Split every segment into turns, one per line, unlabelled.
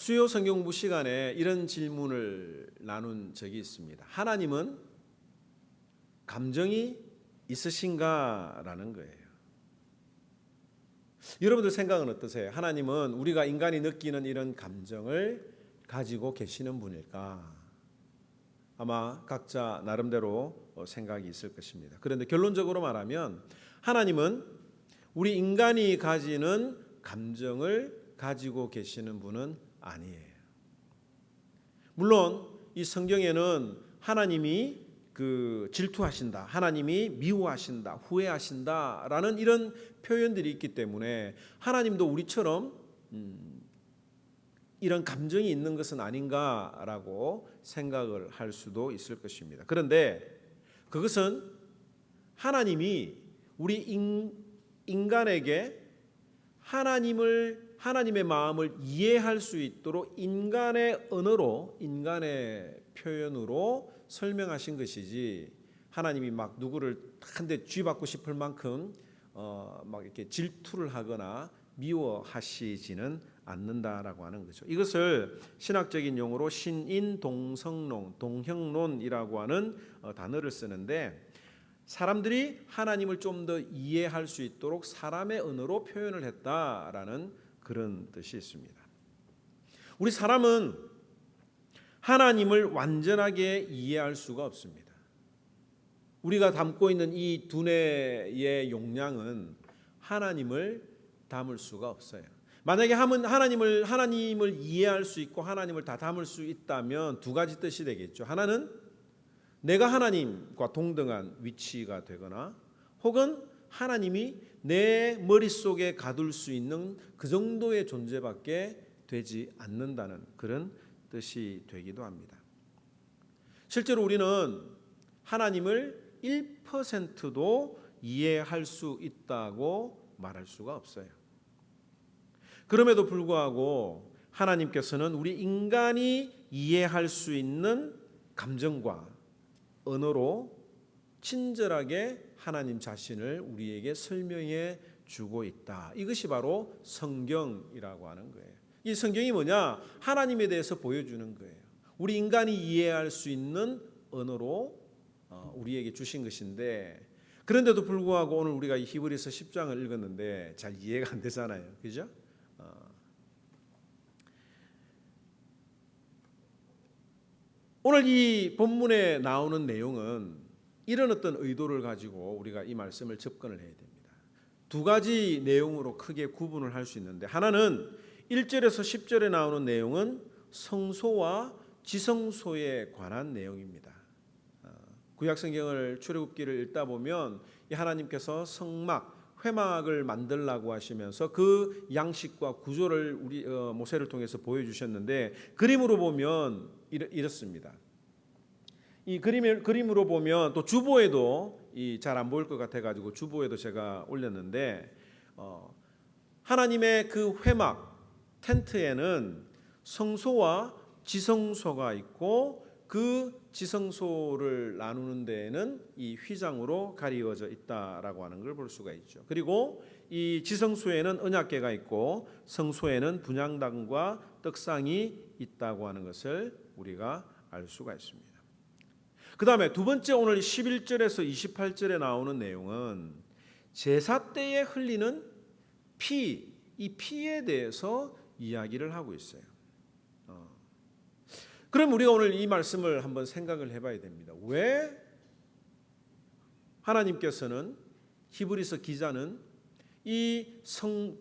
수요 성경부 시간에 이런 질문을 나눈 적이 있습니다. 하나님은 감정이 있으신가라는 거예요. 여러분들 생각은 어떠세요? 하나님은 우리가 인간이 느끼는 이런 감정을 가지고 계시는 분일까? 아마 각자 나름대로 생각이 있을 것입니다. 그런데 결론적으로 말하면 하나님은 우리 인간이 가지는 감정을 가지고 계시는 분은 아니에요. 물론 이 성경에는 하나님이 질투하신다, 하나님이 미워하신다, 후회하신다라는 이런 표현들이 있기 때문에 하나님도 우리처럼 이런 감정이 있는 것은 아닌가라고 생각을 할 수도 있을 것입니다. 그런데 그것은 하나님이 우리 인간에게 하나님의 마음을 이해할 수 있도록 인간의 언어로, 인간의 표현으로 설명하신 것이지, 하나님이 막 누구를 한 대 쥐받고 싶을 만큼 막 이렇게 질투를 하거나 미워하시지는 않는다라고 하는 거죠. 이것을 신학적인 용어로 신인 동성론, 동형론이라고 하는 단어를 쓰는데, 사람들이 하나님을 좀 더 이해할 수 있도록 사람의 언어로 표현을 했다라는 그런 뜻이 있습니다. 우리 사람은 하나님을 완전하게 이해할 수가 없습니다. 우리가 담고 있는 이 두뇌의 용량은 하나님을 담을 수가 없어요. 만약에 하나님을 이해할 수 있고 하나님을 다 담을 수 있다면 두 가지 뜻이 되겠죠. 하나는 내가 하나님과 동등한 위치가 되거나, 혹은 하나님이 내 머릿속에 가둘 수 있는 그 정도의 존재밖에 되지 않는다는 그런 뜻이 되기도 합니다. 실제로 우리는 하나님을 1%도 이해할 수 있다고 말할 수가 없어요. 그럼에도 불구하고 하나님께서는 우리 인간이 이해할 수 있는 감정과 언어로 친절하게 하나님 자신을 우리에게 설명해 주고 있다. 이것이 바로 성경이라고 하는 거예요. 이 성경이 뭐냐? 하나님에 대해서 보여주는 거예요. 우리 인간이 이해할 수 있는 언어로 우리에게 주신 것인데, 그런데도 불구하고 오늘 우리가 이 히브리서 10장을 읽었는데 잘 이해가 안 되잖아요. 그죠? 오늘 이 본문에 나오는 내용은 이런 어떤 의도를 가지고 우리가 이 말씀을 접근을 해야 됩니다. 두 가지 내용으로 크게 구분을 할 수 있는데, 하나는 1절에서 10절에 나오는 내용은 성소와 지성소에 관한 내용입니다. 구약 성경을 출애굽기를 읽다 보면 하나님께서 성막, 회막을 만들라고 하시면서 그 양식과 구조를 우리 모세를 통해서 보여주셨는데, 그림으로 보면 이렇습니다. 이 그림으로 보면, 또 주보에도 잘 안 보일 것 같아가지고 주보에도 제가 올렸는데, 하나님의 그 회막 텐트에는 성소와 지성소가 있고, 그 지성소를 나누는 데에는 이 휘장으로 가리워져 있다라고 하는 걸 볼 수가 있죠. 그리고 이 지성소에는 언약궤가 있고 성소에는 분향단과 떡상이 있다고 하는 것을 우리가 알 수가 있습니다. 그 다음에 두 번째, 오늘 11절에서 28절에 나오는 내용은 제사 때에 흘리는 피, 이 피에 대해서 이야기를 하고 있어요. 그럼 우리가 오늘 이 말씀을 한번 생각을 해봐야 됩니다. 왜 하나님께서는, 히브리서 기자는 이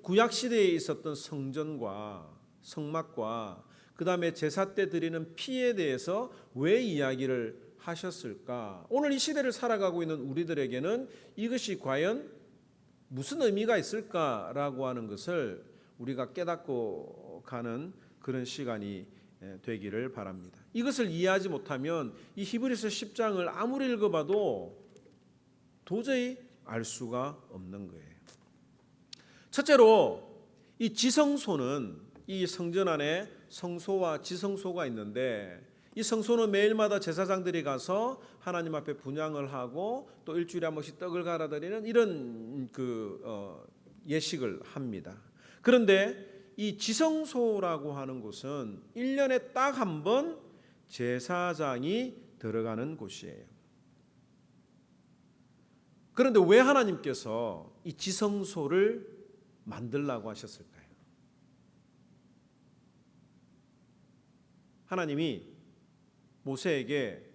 구약 시대에 있었던 성전과 성막과 그 다음에 제사 때 드리는 피에 대해서 왜 이야기를 하셨을까? 오늘 이 시대를 살아가고 있는 우리들에게는 이것이 과연 무슨 의미가 있을까라고 하는 것을 우리가 깨닫고 가는 그런 시간이 되기를 바랍니다. 이것을 이해하지 못하면 이 히브리서 10장을 아무리 읽어봐도 도저히 알 수가 없는 거예요. 첫째로 이 지성소는, 이 성전 안에 성소와 지성소가 있는데, 이 성소는 매일마다 제사장들이 가서 하나님 앞에 분향을 하고 또 일주일에 한 번씩 떡을 갈아드리는 이런 예식을 합니다. 그런데 이 지성소라고 하는 곳은 1년에 딱 한 번 제사장이 들어가는 곳이에요. 그런데 왜 하나님께서 이 지성소를 만들라고 하셨을까요? 하나님이 모세에게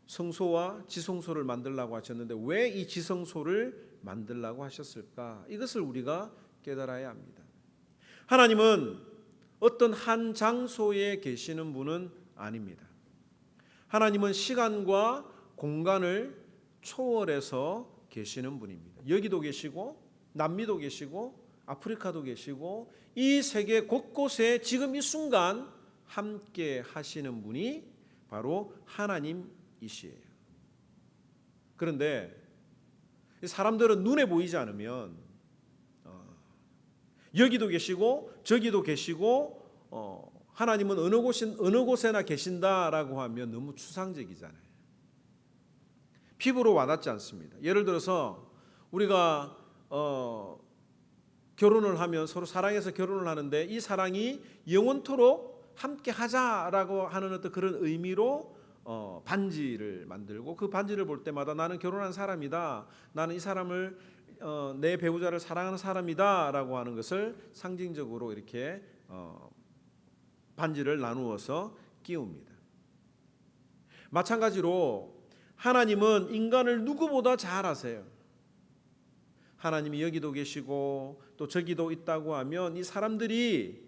성소와 지성소를 만들라고 하셨는데 왜 이 지성소를 만들라고 하셨을까? 이것을 우리가 깨달아야 합니다. 하나님은 어떤 한 장소에 계시는 분은 아닙니다. 하나님은 시간과 공간을 초월해서 계시는 분입니다. 여기도 계시고 남미도 계시고 아프리카도 계시고 이 세계 곳곳에 지금 이 순간 함께 하시는 분이 바로 하나님이시에요. 그런데 사람들은 눈에 보이지 않으면 여기도 계시고 저기도 계시고 하나님은 어느 곳에나 계신다라고 하면 너무 추상적이잖아요. 피부로 와닿지 않습니다. 예를 들어서 우리가 결혼을 하면 서로 사랑해서 결혼을 하는데 이 사랑이 영원토록 함께 하자라고 하는 어떤 그런 의미로 반지를 만들고 그 반지를 볼 때마다 나는 결혼한 사람이다. 나는 이 사람을 내 배우자를 사랑하는 사람이다 라고 하는 것을 상징적으로 이렇게 반지를 나누어서 끼웁니다. 마찬가지로 하나님은 인간을 누구보다 잘 아세요. 하나님이 여기도 계시고 또 저기도 있다고 하면 이 사람들이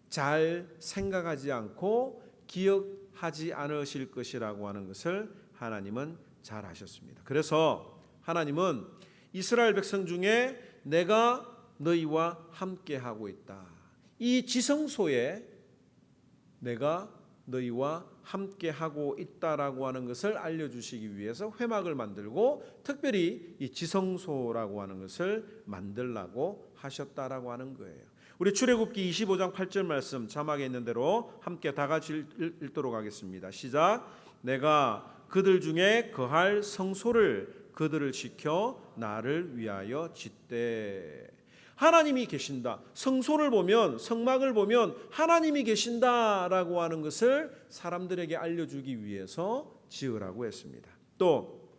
잘 생각하지 않고 기억하지 않으실 것이라고 하는 것을 하나님은 잘 아셨습니다. 그래서 하나님은 이스라엘 백성 중에 내가 너희와 함께하고 있다. 이 지성소에 내가 너희와 함께하고 있다라고 하는 것을 알려주시기 위해서 회막을 만들고 특별히 이 지성소라고 하는 것을 만들라고 하셨다라고 하는 거예요. 우리 출애굽기 25장 8절 말씀 자막에 있는 대로 함께 다 같이 읽도록 하겠습니다. 시작. 내가 그들 중에 거할 성소를 그들을 지켜 나를 위하여 짓되. 하나님이 계신다. 성소를 보면 성막을 보면 하나님이 계신다라고 하는 것을 사람들에게 알려주기 위해서 지으라고 했습니다. 또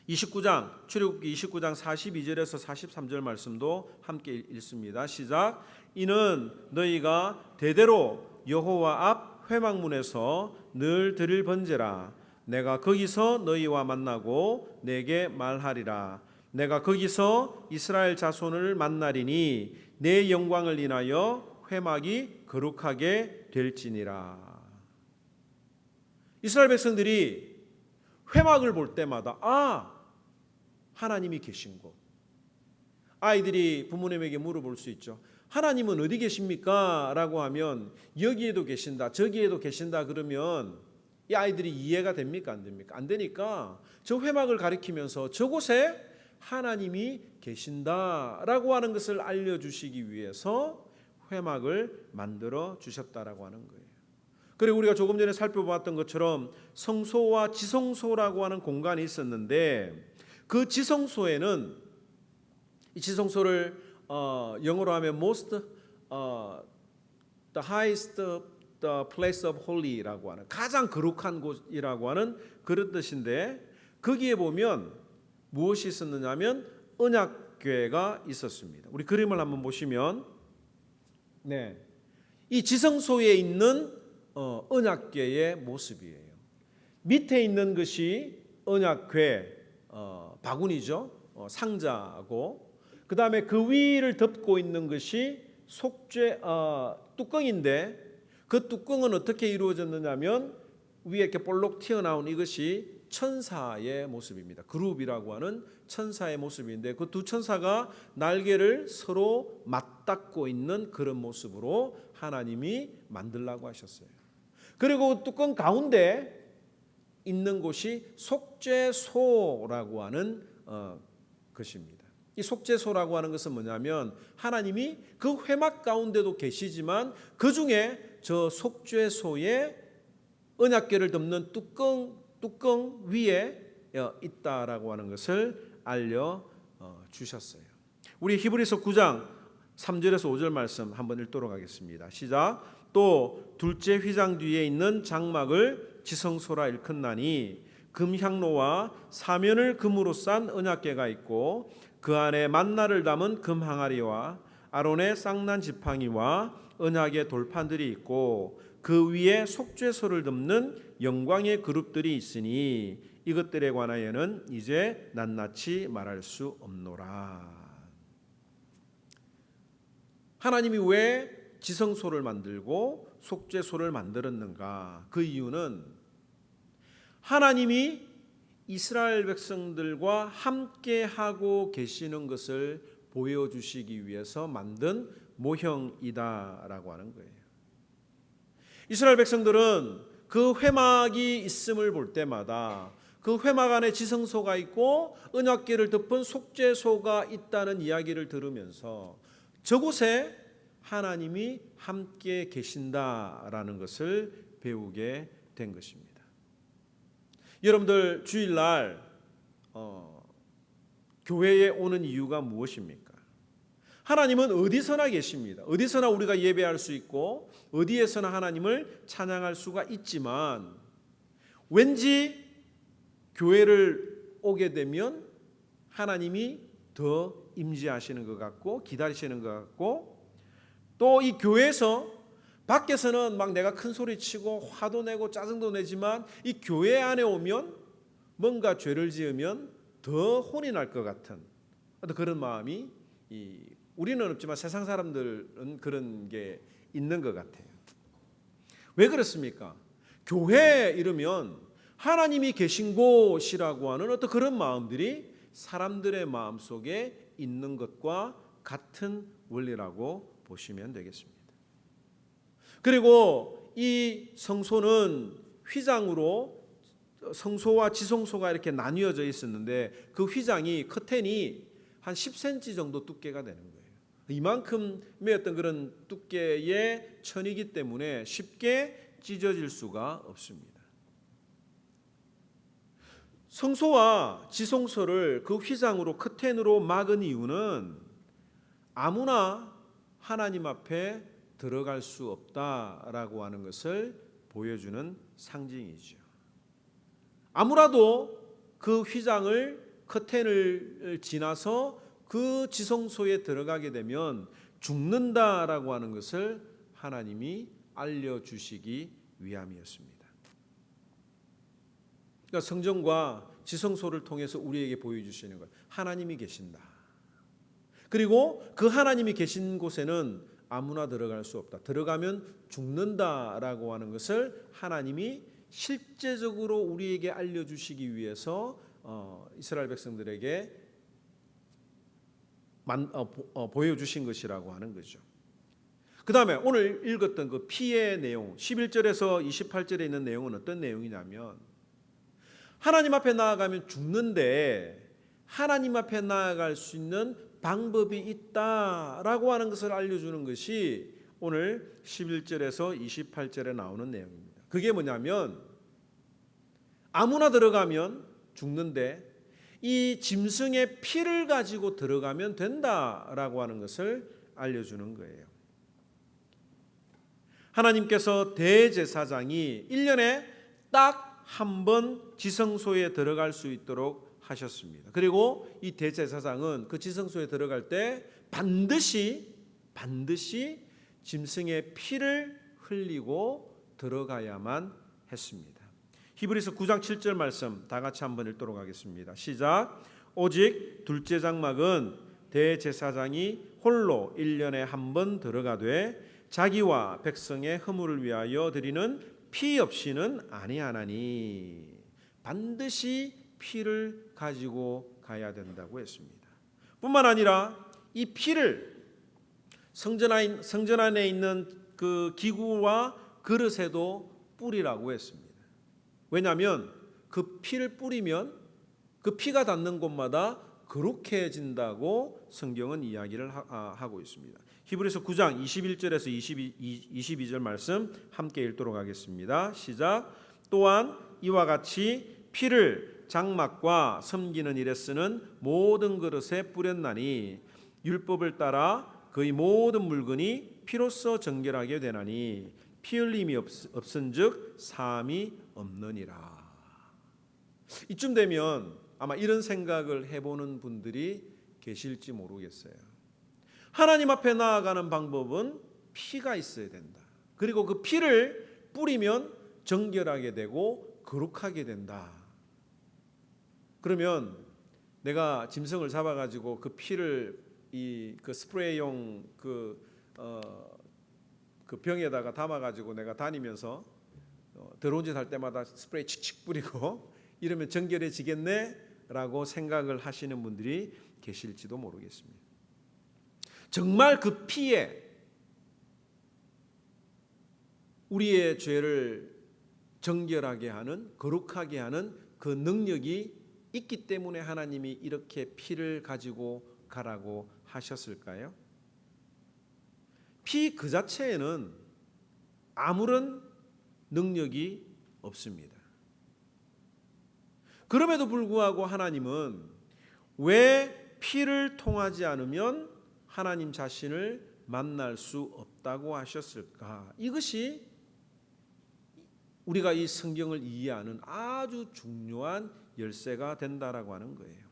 29장 출애굽기 29장 42절에서 43절 말씀도 함께 읽습니다. 시작. 이는 너희가 대대로 여호와 앞 회막문에서 늘 드릴 번제라. 내가 거기서 너희와 만나고 내게 말하리라. 내가 거기서 이스라엘 자손을 만나리니 내 영광을 인하여 회막이 거룩하게 될지니라. 이스라엘 백성들이 회막을 볼 때마다 하나님이 계신 곳. 아이들이 부모님에게 물어볼 수 있죠. 하나님은 어디 계십니까? 라고 하면 여기에도 계신다 저기에도 계신다 그러면 이 아이들이 이해가 됩니까? 안 됩니까? 안 되니까 저 회막을 가리키면서 저곳에 하나님이 계신다라고 하는 것을 알려주시기 위해서 회막을 만들어 주셨다라고 하는 거예요. 그리고 우리가 조금 전에 살펴봤던 것처럼 성소와 지성소라고 하는 공간이 있었는데 그 지성소에는 이 지성소를 영어로 하면 most the highest the place of holy라고 하는 가장 거룩한 곳이라고 하는 그런 뜻인데 거기에 보면 무엇이 있었느냐면 언약궤가 있었습니다. 우리 그림을 한번 보시면 이 지성소에 있는 언약궤의 모습이에요. 밑에 있는 것이 언약궤 바구니죠. 상자고 그 다음에 그 위를 덮고 있는 것이 속죄 뚜껑인데 그 뚜껑은 어떻게 이루어졌느냐면 위에 이렇게 볼록 튀어나온 이것이 천사의 모습입니다. 그룹이라고 하는 천사의 모습인데 그 두 천사가 날개를 서로 맞닿고 있는 그런 모습으로 하나님이 만들라고 하셨어요. 그리고 뚜껑 가운데 있는 곳이 속죄소라고 하는 것입니다. 이 속죄소라고 하는 것은 뭐냐면 하나님이 그 회막 가운데도 계시지만 그 중에 저 속죄소에 언약궤를 덮는 뚜껑 위에 있다라고 하는 것을 알려 주셨어요. 우리 히브리서 9장 3절에서 5절 말씀 한번 읽도록 하겠습니다. 시작. 또 둘째 휘장 뒤에 있는 장막을 지성소라 일컫나니 금향로와 사면을 금으로 싼 언약궤가 있고 그 안에 만나를 담은 금 항아리와 아론의 쌍난 지팡이와 언약의 돌판들이 있고 그 위에 속죄소를 덮는 영광의 그룹들이 있으니 이것들에 관하여는 이제 낱낱이 말할 수 없노라. 하나님이 왜 지성소를 만들고 속죄소를 만들었는가? 그 이유는 하나님이 이스라엘 백성들과 함께 하고 계시는 것을 보여주시기 위해서 만든 모형이다라고 하는 거예요. 이스라엘 백성들은 그 회막이 있음을 볼 때마다 그 회막 안에 지성소가 있고 언약궤를 덮은 속죄소가 있다는 이야기를 들으면서 저곳에 하나님이 함께 계신다라는 것을 배우게 된 것입니다. 여러분들 주일날 교회에 오는 이유가 무엇입니까? 하나님은 어디서나 계십니다. 어디서나 우리가 예배할 수 있고 어디에서나 하나님을 찬양할 수가 있지만 왠지 교회를 오게 되면 하나님이 더 임재하시는 것 같고 기다리시는 것 같고 또 이 교회에서 밖에서는 막 내가 큰 소리 치고 화도 내고 짜증도 내지만 이 교회 안에 오면 뭔가 죄를 지으면 더 혼이 날 것 같은 그런 마음이 우리는 없지만 세상 사람들은 그런 게 있는 것 같아요. 왜 그렇습니까? 교회 이러면 하나님이 계신 곳이라고 하는 어떤 그런 마음들이 사람들의 마음속에 있는 것과 같은 원리라고 보시면 되겠습니다. 그리고 이 성소는 휘장으로 성소와 지성소가 이렇게 나뉘어져 있었는데 그 휘장이 커튼이 한 10cm 정도 두께가 되는 거예요. 이만큼의 어떤 그런 두께의 천이기 때문에 쉽게 찢어질 수가 없습니다. 성소와 지성소를 그 휘장으로 커튼으로 막은 이유는 아무나 하나님 앞에 들어갈 수 없다라고 하는 것을 보여주는 상징이죠. 아무라도 그 휘장을 커튼을 지나서 그 지성소에 들어가게 되면 죽는다라고 하는 것을 하나님이 알려주시기 위함이었습니다. 그러니까 성전과 지성소를 통해서 우리에게 보여주시는 것, 하나님이 계신다. 그리고 그 하나님이 계신 곳에는 아무나 들어갈 수 없다. 들어가면 죽는다라고 하는 것을 하나님이 실제적으로 우리에게 알려주시기 위해서 이스라엘 백성들에게 보여주신 것이라고 하는 거죠. 그 다음에 오늘 읽었던 그 피의 내용 11절에서 28절에 있는 내용은 어떤 내용이냐면 하나님 앞에 나아가면 죽는데 하나님 앞에 나아갈 수 있는 방법이 있다라고 하는 것을 알려주는 것이 오늘 11절에서 28절에 나오는 내용입니다. 그게 뭐냐면 아무나 들어가면 죽는데 이 짐승의 피를 가지고 들어가면 된다라고 하는 것을 알려주는 거예요. 하나님께서 대제사장이 1년에 딱 한 번 지성소에 들어갈 수 있도록 하셨습니다. 그리고 이 대제사장은 그 지성소에 들어갈 때 반드시 짐승의 피를 흘리고 들어가야만 했습니다. 히브리서 9장 7절 말씀 다 같이 한번 읽도록 하겠습니다. 시작. 오직 둘째 장막은 대제사장이 홀로 1년에 한 번 들어가되 자기와 백성의 허물을 위하여 드리는 피 없이는 아니하나니 반드시 피를 가지고 가야 된다고 했습니다. 뿐만 아니라 이 피를 성전 안에 있는 그 기구와 그릇에도 뿌리라고 했습니다. 왜냐하면 그 피를 뿌리면 그 피가 닿는 곳마다 거룩해진다고 성경은 이야기를 하고 있습니다. 히브리서 9장 21절에서 22절 말씀 함께 읽도록 하겠습니다. 시작. 또한 이와 같이 피를 장막과 섬기는 일에 쓰는 모든 그릇에 뿌렸나니 율법을 따라 그의 모든 물건이 피로써 정결하게 되나니 피 흘림이 없은즉 사함이 없느니라. 이쯤 되면 아마 이런 생각을 해보는 분들이 계실지 모르겠어요. 하나님 앞에 나아가는 방법은 피가 있어야 된다. 그리고 그 피를 뿌리면 정결하게 되고 거룩하게 된다. 그러면 내가 짐승을 잡아가지고 그 피를 그 스프레이용 그 병에다가 담아가지고 내가 다니면서 더러운 짓 할 때마다 스프레이 칙칙 뿌리고 이러면 정결해지겠네라고 생각을 하시는 분들이 계실지도 모르겠습니다. 정말 그 피에 우리의 죄를 정결하게 하는, 거룩하게 하는 그 능력이 있기 때문에 하나님이 이렇게 피를 가지고 가라고 하셨을까요? 피 그 자체에는 아무런 능력이 없습니다. 그럼에도 불구하고 하나님은 왜 피를 통하지 않으면 하나님 자신을 만날 수 없다고 하셨을까? 이것이 우리가 이 성경을 이해하는 아주 중요한 열쇠가 된다라고 하는 거예요.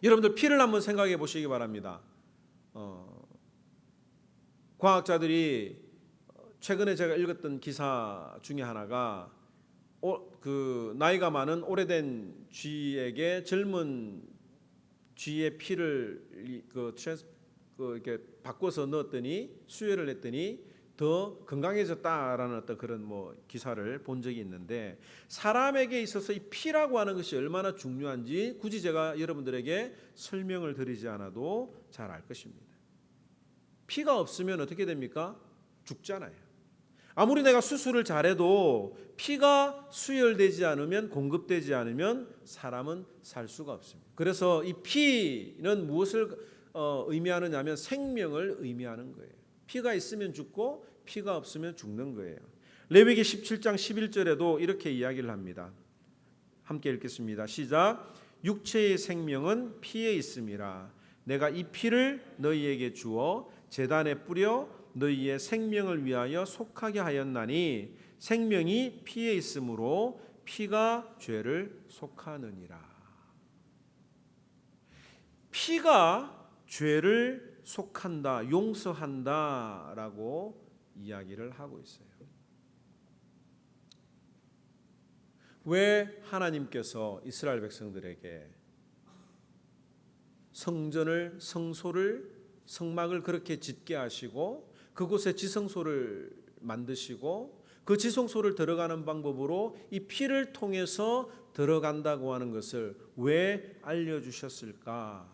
여러분들 피를 한번 생각해 보시기 바랍니다. 과학자들이 최근에 제가 읽었던 기사 중에 하나가 그 나이가 많은 오래된 쥐에게 젊은 쥐의 피를 이렇게 바꿔서 넣었더니 수혈을 했더니 더 건강해졌다라는 어떤 그런 기사를 본 적이 있는데, 사람에게 있어서 이 피라고 하는 것이 얼마나 중요한지 굳이 제가 여러분들에게 설명을 드리지 않아도 잘 알 것입니다. 피가 없으면 어떻게 됩니까? 죽잖아요. 아무리 내가 수술을 잘해도 피가 수혈되지 않으면, 공급되지 않으면 사람은 살 수가 없습니다. 그래서 이 피는 무엇을 의미하느냐면 생명을 의미하는 거예요. 피가 있으면 죽고 피가 없으면 죽는 거예요. 레위기 17장 11절에도 이렇게 이야기를 합니다. 함께 읽겠습니다. 시작. 육체의 생명은 피에 있음이라. 내가 이 피를 너희에게 주어 제단에 뿌려 너희의 생명을 위하여 속하게 하였나니 생명이 피에 있으므로 피가 죄를 속하느니라. 피가 죄를 속한다, 용서한다라고 이야기를 하고 있어요. 왜 하나님께서 이스라엘 백성들에게 성전을, 성소를, 성막을 그렇게 짓게 하시고 그곳에 지성소를 만드시고 그 지성소를 들어가는 방법으로 이 피를 통해서 들어간다고 하는 것을 왜 알려주셨을까?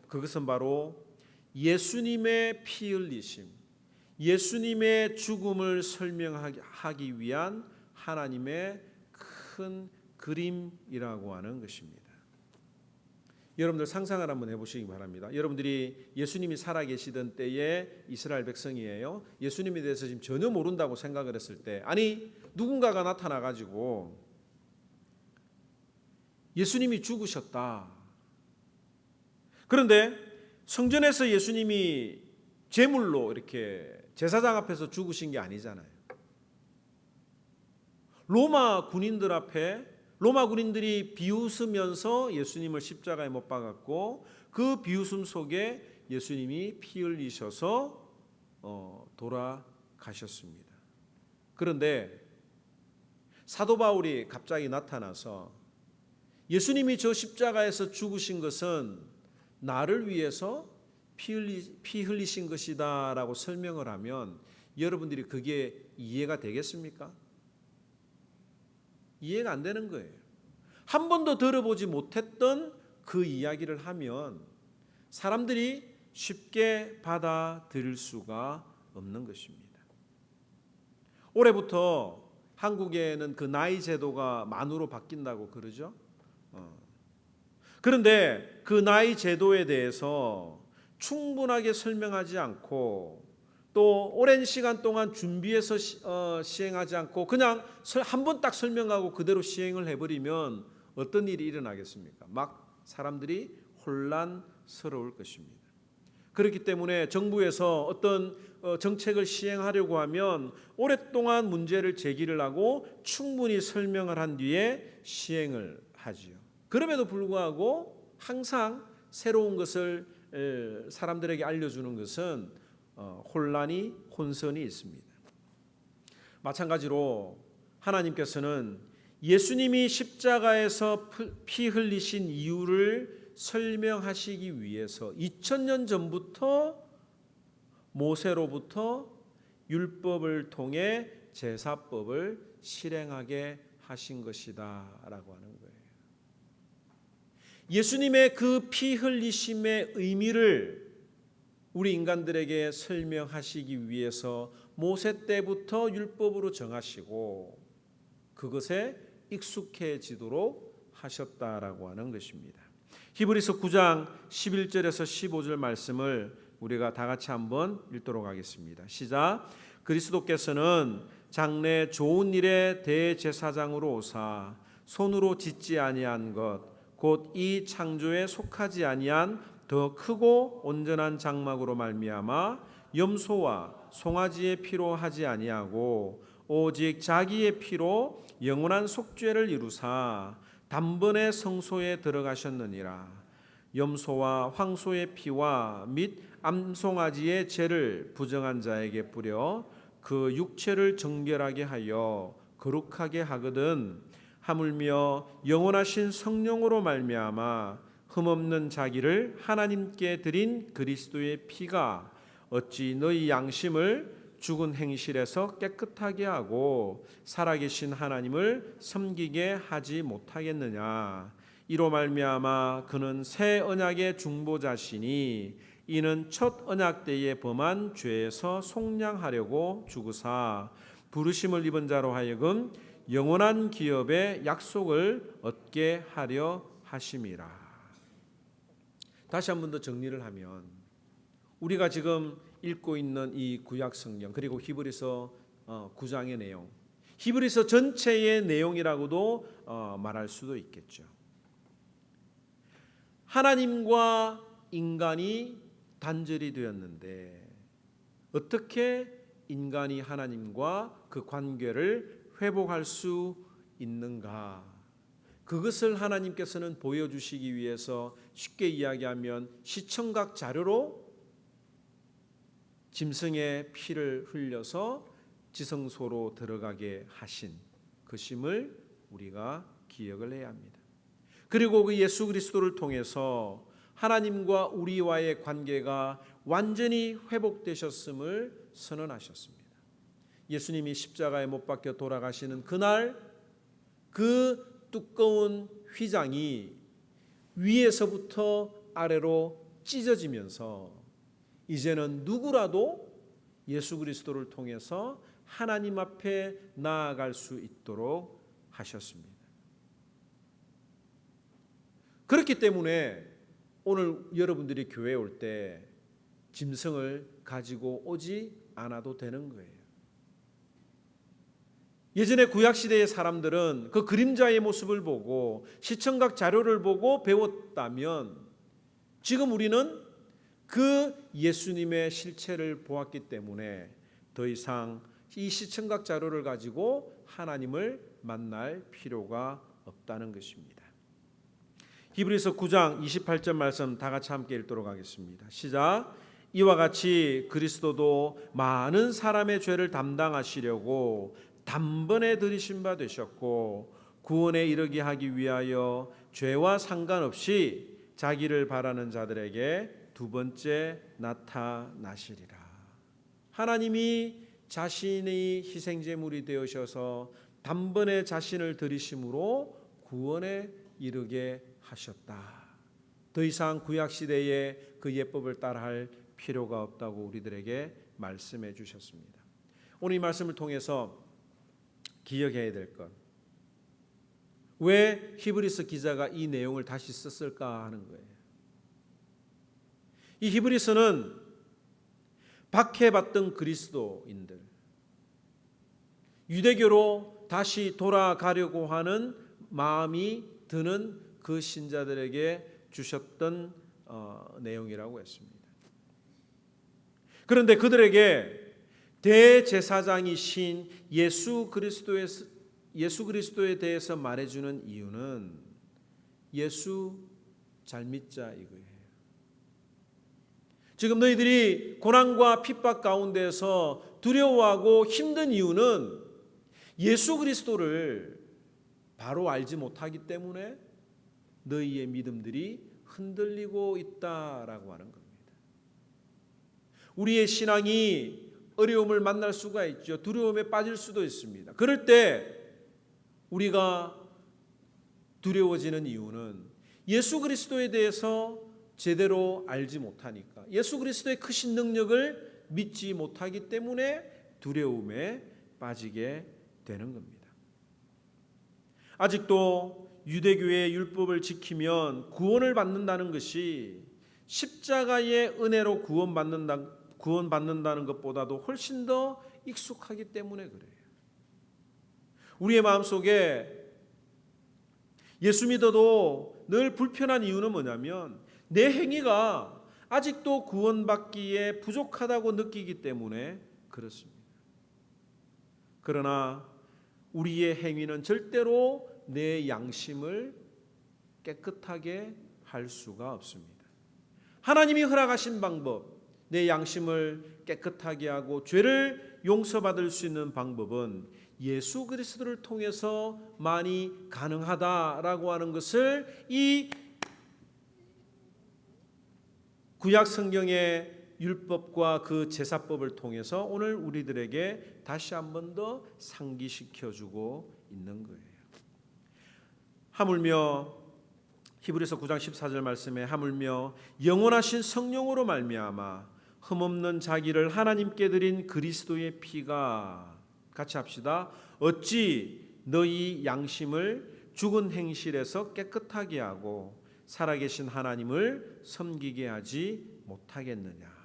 그것은 바로 예수님의 피 흘리심, 예수님의 죽음을 설명하기 위한 하나님의 큰 그림이라고 하는 것입니다. 여러분들 상상을 한번 해보시기 바랍니다. 여러분들이 예수님이 살아계시던 때의 이스라엘 백성이에요. 예수님에 대해서 지금 전혀 모른다고 생각을 했을 때, 아니 누군가가 나타나가지고 예수님이 죽으셨다. 그런데 성전에서 예수님이 제물로 이렇게 제사장 앞에서 죽으신 게 아니잖아요. 로마 군인들 앞에 로마 군인들이 비웃으면서 예수님을 십자가에 못 박았고 그 비웃음 속에 예수님이 피 흘리셔서 돌아가셨습니다. 그런데 사도 바울이 갑자기 나타나서 예수님이 저 십자가에서 죽으신 것은 나를 위해서 피 흘리신 것이다 라고 설명을 하면 여러분들이 그게 이해가 되겠습니까? 이해가 안 되는 거예요. 한 번도 들어보지 못했던 그 이야기를 하면 사람들이 쉽게 받아들일 수가 없는 것입니다. 올해부터 한국에는 그 나이 제도가 만으로 바뀐다고 그러죠. 그런데 그 나이 제도에 대해서 충분하게 설명하지 않고 또 오랜 시간 동안 준비해서 시행하지 않고 그냥 한 번 딱 설명하고 그대로 시행을 해버리면 어떤 일이 일어나겠습니까? 막 사람들이 혼란스러울 것입니다. 그렇기 때문에 정부에서 어떤 정책을 시행하려고 하면 오랫동안 문제를 제기를 하고 충분히 설명을 한 뒤에 시행을 하지요. 그럼에도 불구하고 항상 새로운 것을 사람들에게 알려주는 것은 혼선이 있습니다. 마찬가지로 하나님께서는 예수님이 십자가에서 피 흘리신 이유를 설명하시기 위해서 2000년 전부터 모세로부터 율법을 통해 제사법을 실행하게 하신 것이다 라고 하는 거예요. 예수님의 그 피 흘리심의 의미를 우리 인간들에게 설명하시기 위해서 모세 때부터 율법으로 정하시고 그것에 익숙해지도록 하셨다라고 하는 것입니다. 히브리서 9장 11절에서 15절 말씀을 우리가 다 같이 한번 읽도록 하겠습니다. 시작. 그리스도께서는 장래 좋은 일의 대제사장으로 오사 손으로 짓지 아니한 것 곧 이 창조에 속하지 아니한 더 크고 온전한 장막으로 말미암아 염소와 송아지의 피로 하지 아니하고 오직 자기의 피로 영원한 속죄를 이루사 단번에 성소에 들어가셨느니라. 염소와 황소의 피와 및 암송아지의 죄를 부정한 자에게 뿌려 그 육체를 정결하게 하여 거룩하게 하거든 하물며 영원하신 성령으로 말미암아 흠없는 자기를 하나님께 드린 그리스도의 피가 어찌 너희 양심을 죽은 행실에서 깨끗하게 하고 살아계신 하나님을 섬기게 하지 못하겠느냐. 이로 말미암아 그는 새 언약의 중보자시니 이는 첫 언약 때에 범한 죄에서 속량하려고 죽으사 부르심을 입은 자로 하여금 영원한 기업의 약속을 얻게 하려 하심이라. 다시 한 번 더 정리를 하면 우리가 지금 읽고 있는 이 구약 성경 그리고 히브리서 9장의 내용, 히브리서 전체의 내용이라고도 말할 수도 있겠죠. 하나님과 인간이 단절이 되었는데 어떻게 인간이 하나님과 그 관계를 회복할 수 있는가? 그것을 하나님께서는 보여주시기 위해서 쉽게 이야기하면 시청각 자료로 짐승의 피를 흘려서 지성소로 들어가게 하신 그심을 우리가 기억을 해야 합니다. 그리고 그 예수 그리스도를 통해서 하나님과 우리와의 관계가 완전히 회복되셨음을 선언하셨습니다. 예수님이 십자가에 못 박혀 돌아가시는 그날 그 두꺼운 휘장이 위에서부터 아래로 찢어지면서 이제는 누구라도 예수 그리스도를 통해서 하나님 앞에 나아갈 수 있도록 하셨습니다. 그렇기 때문에 오늘 여러분들이 교회에 올 때 짐승을 가지고 오지 않아도 되는 거예요. 예전에 구약시대의 사람들은 그 그림자의 모습을 보고 시청각 자료를 보고 배웠다면 지금 우리는 그 예수님의 실체를 보았기 때문에 더 이상 이 시청각 자료를 가지고 하나님을 만날 필요가 없다는 것입니다. 히브리서 9장 28절 말씀 다 같이 함께 읽도록 하겠습니다. 시작. 이와 같이 그리스도도 많은 사람의 죄를 담당하시려고 단번에 들이신 바 되셨고 구원에 이르게 하기 위하여 죄와 상관없이 자기를 바라는 자들에게 두 번째 나타나시리라. 하나님이 자신의 희생제물이 되어셔서 단번에 자신을 들이심으로 구원에 이르게 하셨다. 더 이상 구약시대의 그 예법을 따라할 필요가 없다고 우리들에게 말씀해 주셨습니다. 오늘 이 말씀을 통해서 기억해야 될 것, 왜 히브리서 기자가 이 내용을 다시 썼을까 하는 거예요. 이 히브리서는 박해받던 그리스도인들, 유대교로 다시 돌아가려고 하는 마음이 드는 그 신자들에게 주셨던 내용이라고 했습니다. 그런데 그들에게 대제사장이신 예수 그리스도에 대해서 말해주는 이유는 예수 잘 믿자 이거예요. 지금 너희들이 고난과 핍박 가운데서 두려워하고 힘든 이유는 예수 그리스도를 바로 알지 못하기 때문에 너희의 믿음들이 흔들리고 있다라고 하는 겁니다. 우리의 신앙이 어려움을 만날 수가 있죠. 두려움에 빠질 수도 있습니다. 그럴 때 우리가 두려워지는 이유는 예수 그리스도에 대해서 제대로 알지 못하니까, 예수 그리스도의 크신 능력을 믿지 못하기 때문에 두려움에 빠지게 되는 겁니다. 아직도 유대교의 율법을 지키면 구원을 받는다는 것이 십자가의 은혜로 구원받는다는 것보다도 훨씬 더 익숙하기 때문에 그래요. 우리의 마음속에 예수 믿어도 늘 불편한 이유는 뭐냐면 내 행위가 아직도 구원받기에 부족하다고 느끼기 때문에 그렇습니다. 그러나 우리의 행위는 절대로 내 양심을 깨끗하게 할 수가 없습니다. 하나님이 허락하신 방법, 내 양심을 깨끗하게 하고 죄를 용서받을 수 있는 방법은 예수 그리스도를 통해서 많이 가능하다라고 하는 것을 이 구약 성경의 율법과 그 제사법을 통해서 오늘 우리들에게 다시 한 번 더 상기시켜 주고 있는 거예요. 하물며 히브리서 9장 14절 말씀에 하물며 영원하신 성령으로 말미암아 흠없는 자기를 하나님께 드린 그리스도의 피가, 같이 합시다, 어찌 너희 양심을 죽은 행실에서 깨끗하게 하고 살아계신 하나님을 섬기게 하지 못하겠느냐.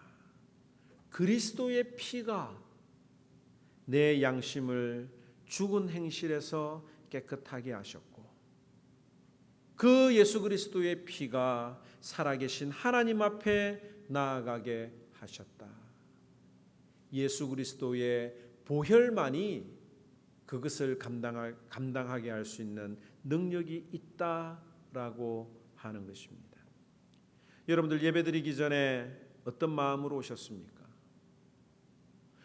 그리스도의 피가 내 양심을 죽은 행실에서 깨끗하게 하셨고, 그 예수 그리스도의 피가 살아계신 하나님 앞에 나아가게 하셨다. 예수 그리스도의 보혈만이 그것을 감당하게 할 수 있는 능력이 있다라고 하는 것입니다. 여러분들 예배드리기 전에 어떤 마음으로 오셨습니까?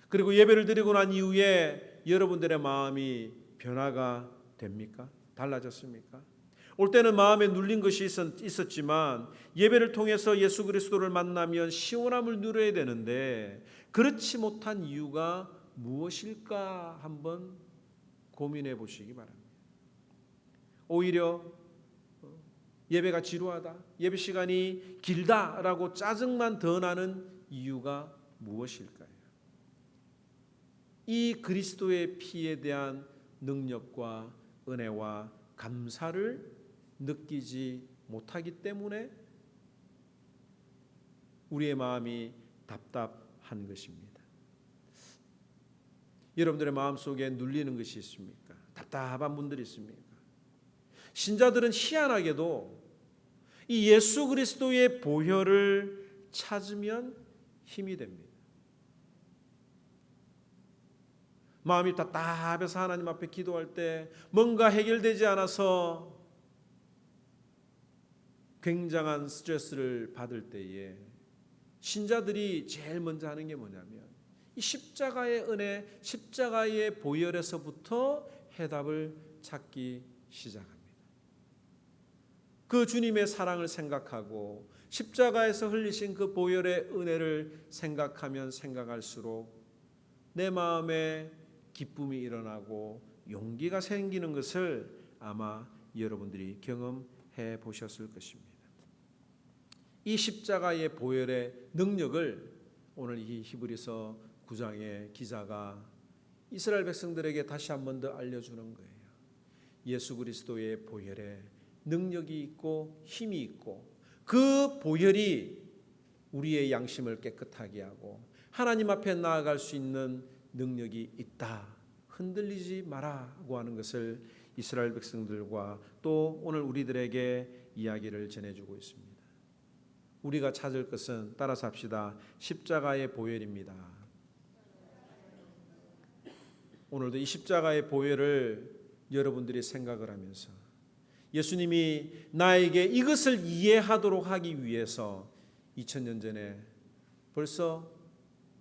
그리고 예배를 드리고 난 이후에 여러분들의 마음이 변화가 됩니까? 달라졌습니까? 올 때는 마음에 눌린 것이 있었지만 예배를 통해서 예수 그리스도를 만나면 시원함을 누려야 되는데 그렇지 못한 이유가 무엇일까 한번 고민해 보시기 바랍니다. 오히려 예배가 지루하다, 예배 시간이 길다라고 짜증만 더 나는 이유가 무엇일까요? 이 그리스도의 피에 대한 능력과 은혜와 감사를 느끼지 못하기 때문에 우리의 마음이 답답한 것입니다. 여러분들의 마음속에 눌리는 것이 있습니까? 답답한 분들이 있습니까? 신자들은 희한하게도 이 예수 그리스도의 보혈을 찾으면 힘이 됩니다. 마음이 답답해서 하나님 앞에 기도할 때 뭔가 해결되지 않아서 굉장한 스트레스를 받을 때에 신자들이 제일 먼저 하는 게 뭐냐면 이 십자가의 은혜, 십자가의 보혈에서부터 해답을 찾기 시작합니다. 그 주님의 사랑을 생각하고 십자가에서 흘리신 그 보혈의 은혜를 생각하면 생각할수록 내 마음에 기쁨이 일어나고 용기가 생기는 것을 아마 여러분들이 경험해 보셨을 것입니다. 이 십자가의 보혈의 능력을 오늘 이 히브리서 9장의 기자가 이스라엘 백성들에게 다시 한 번 더 알려주는 거예요. 예수 그리스도의 보혈에 능력이 있고 힘이 있고 그 보혈이 우리의 양심을 깨끗하게 하고 하나님 앞에 나아갈 수 있는 능력이 있다. 흔들리지 마라고 하는 것을 이스라엘 백성들과 또 오늘 우리들에게 이야기를 전해주고 있습니다. 우리가 찾을 것은 따라서 합시다. 십자가의 보혈입니다. 오늘도 이 십자가의 보혈을 여러분들이 생각을 하면서 예수님이 나에게 이것을 이해하도록 하기 위해서 2000년 전에 벌써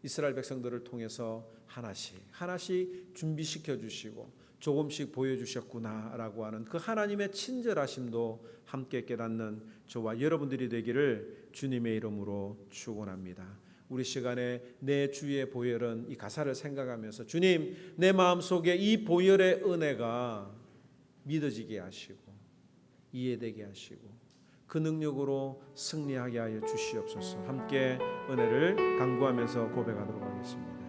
이스라엘 백성들을 통해서 하나씩 준비시켜 주시고 조금씩 보여주셨구나라고 하는 그 하나님의 친절하심도 함께 깨닫는 저와 여러분들이 되기를 주님의 이름으로 축원합니다. 우리 시간에 내 주의 보혈은 이 가사를 생각하면서 주님 내 마음속에 이 보혈의 은혜가 믿어지게 하시고 이해되게 하시고 그 능력으로 승리하게 하여 주시옵소서. 함께 은혜를 간구하면서 고백하도록 하겠습니다.